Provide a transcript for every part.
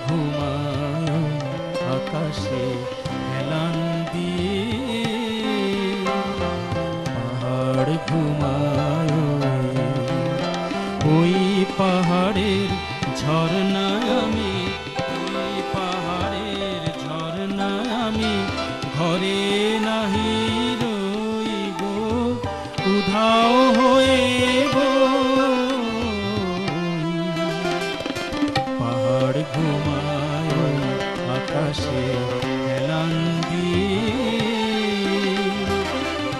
ঘুমায় আকাশে হেলান দিয়ে, পাহাড় ঘুমায় ওই পাহাড়ের ঝরনায় আমি, ওই পাহাড়ের ঝরনায় আমি ঘরে নাহি রইব, উধাও হয়ে পাহাড় ঘুমায় আকাশে হেলান দিয়ে,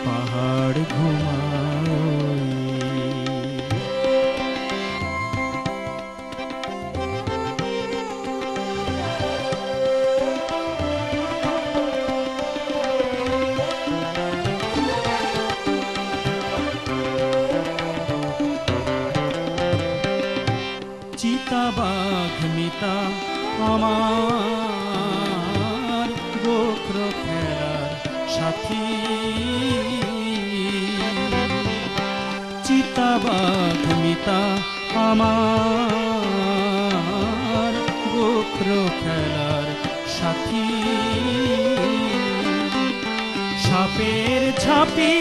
পাহাড় ঘুমায়। চিতাবাঘ মিতা আমার গোখর খেলার সাথী, চিতাবাঘ মিতা আমার গোখর খেলার সাথী, সাপের ঝাঁপি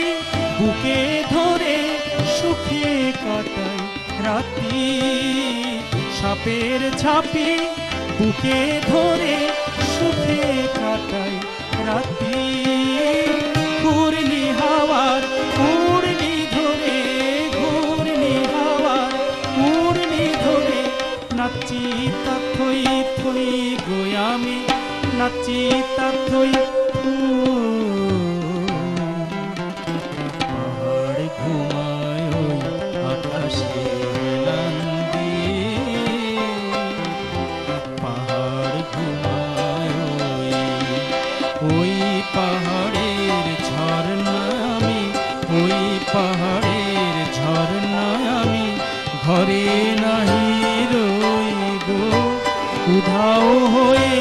বুকে ধরে সুখে কাটায় রাতি, সাপের ঝাঁপি বুকে ধরে সুখে কাটায় রাতি, ঘূর্ণি হাওয়ার ঘূর্ণি ধরে, ঘূর্ণি হাওয়ার ঘূর্ণি ধরে নাচি তা থই থই গো আমি, নাচি তা থই। পাহাড় ঘুমায় আকাশে হেলান দিয়ে, পাহাড় ঘুমায় ওই পাহাড়ের ঝরনায় আমি, ওই পাহাড়ের ঝরনায় আমি ঘরে নাহি রইব, উধাও হয়ে